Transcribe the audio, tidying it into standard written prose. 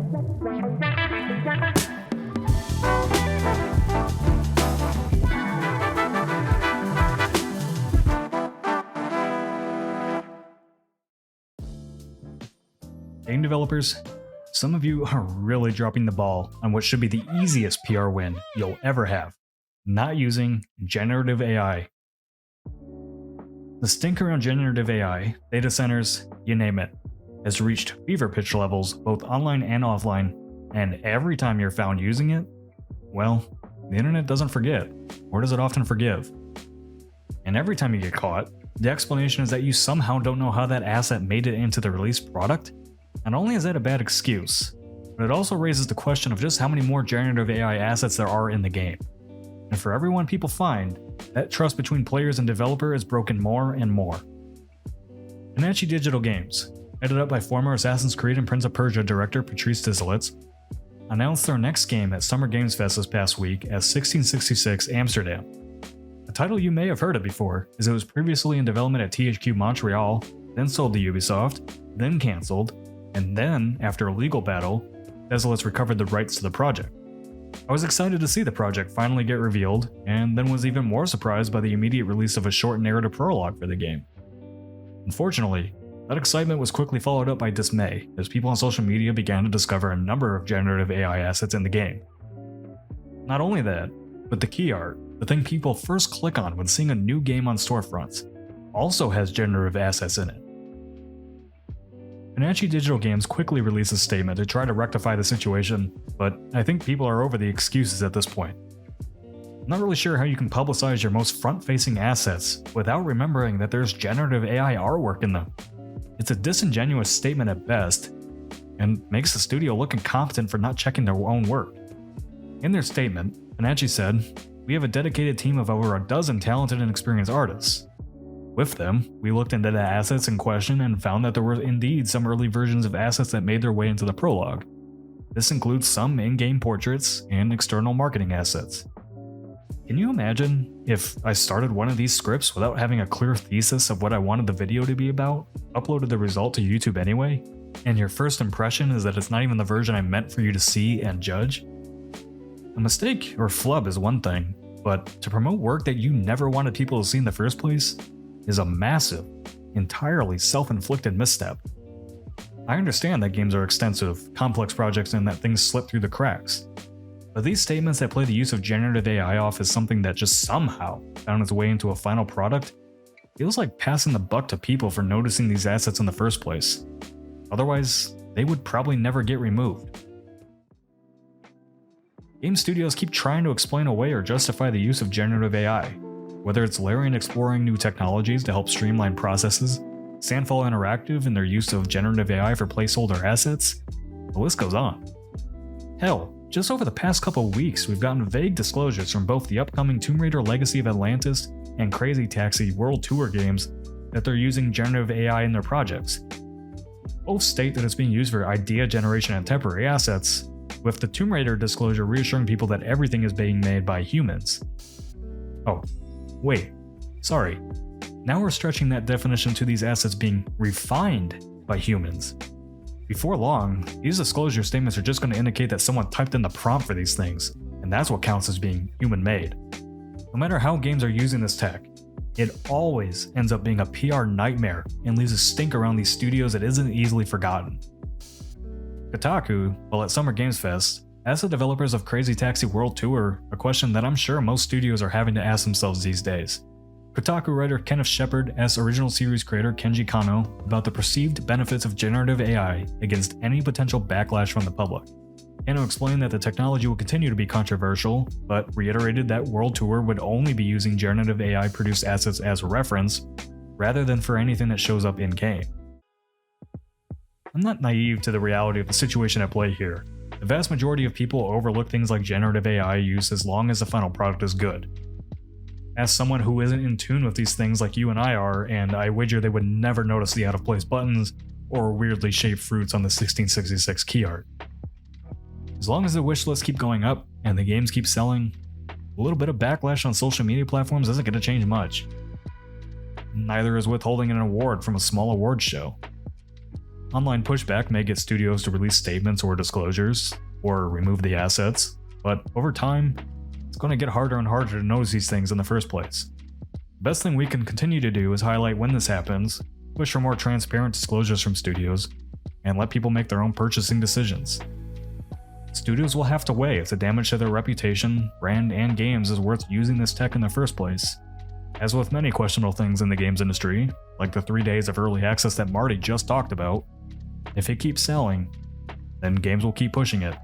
Game developers, some of you are really dropping the ball on what should be the easiest PR win you'll ever have: not using generative AI. The stink around generative AI, data centers, you name it, has reached fever pitch levels both online and offline, and every time you're found using it, well, the internet doesn't forget, or does it often forgive? And every time you get caught, the explanation is that you somehow don't know how that asset made it into the released product. Not only is that a bad excuse, but it also raises the question of just how many more generative AI assets there are in the game. And for every one people find, that trust between players and developer is broken more and more. Unpacked Digital Games, headed up by former Assassin's Creed and Prince of Persia director Patrice Désilets, announced their next game at Summer Games Fest this past week as 1666 Amsterdam. A title you may have heard of before, as it was previously in development at THQ Montreal, then sold to Ubisoft, then cancelled, and then, after a legal battle, Désilets recovered the rights to the project. I was excited to see the project finally get revealed, and then was even more surprised by the immediate release of a short narrative prologue for the game. Unfortunately, that excitement was quickly followed up by dismay as people on social media began to discover a number of generative AI assets in the game. Not only that, but the key art, the thing people first click on when seeing a new game on storefronts, also has generative assets in it. Unpacked Digital Games quickly released a statement to try to rectify the situation, but I think people are over the excuses at this point. I'm not really sure how you can publicize your most front-facing assets without remembering that there's generative AI artwork in them. It's a disingenuous statement at best, and makes the studio look incompetent for not checking their own work. In their statement, Unpacked said, "We have a dedicated team of over a dozen talented and experienced artists. With them, we looked into the assets in question and found that there were indeed some early versions of assets that made their way into the prologue. This includes some in-game portraits and external marketing assets." Can you imagine if I started one of these scripts without having a clear thesis of what I wanted the video to be about, uploaded the result to YouTube anyway, and your first impression is that it's not even the version I meant for you to see and judge? A mistake or flub is one thing, but to promote work that you never wanted people to see in the first place is a massive, entirely self-inflicted misstep. I understand that games are extensive, complex projects and that things slip through the cracks. But these statements that play the use of generative AI off as something that just somehow found its way into a final product feels like passing the buck to people for noticing these assets in the first place. Otherwise, they would probably never get removed. Game studios keep trying to explain away or justify the use of generative AI, whether it's Larian exploring new technologies to help streamline processes, Sandfall Interactive and their use of generative AI for placeholder assets, the list goes on. Hell, just over the past couple weeks, we've gotten vague disclosures from both the upcoming Tomb Raider Legacy of Atlantis and Crazy Taxi World Tour games that they're using generative AI in their projects. Both state that it's being used for idea generation and temporary assets, with the Tomb Raider disclosure reassuring people that everything is being made by humans. Oh, wait, sorry. Now we're stretching that definition to these assets being refined by humans. Before long, these disclosure statements are just going to indicate that someone typed in the prompt for these things, and that's what counts as being human-made. No matter how games are using this tech, it always ends up being a PR nightmare and leaves a stink around these studios that isn't easily forgotten. Kotaku, while at Summer Games Fest, asked the developers of Crazy Taxi World Tour a question that I'm sure most studios are having to ask themselves these days. Kotaku writer Kenneth Shepard asked original series creator Kenji Kano about the perceived benefits of generative AI against any potential backlash from the public. Kano explained that the technology will continue to be controversial, but reiterated that World Tour would only be using generative AI produced assets as a reference, rather than for anything that shows up in-game. I'm not naive to the reality of the situation at play here. The vast majority of people overlook things like generative AI use as long as the final product is good. As someone who isn't in tune with these things like you and I are, and I wager they would never notice the out-of-place buttons or weirdly shaped fruits on the 1666 key art. As long as the wish lists keep going up and the games keep selling, a little bit of backlash on social media platforms isn't going to change much. Neither is withholding an award from a small awards show. Online pushback may get studios to release statements or disclosures, or remove the assets, but over time, it's going to get harder and harder to notice these things in the first place. The best thing we can continue to do is highlight when this happens, push for more transparent disclosures from studios, and let people make their own purchasing decisions. Studios will have to weigh if the damage to their reputation, brand, and games is worth using this tech in the first place. As with many questionable things in the games industry, like the 3 days of early access that Marty just talked about, if it keeps selling, then games will keep pushing it.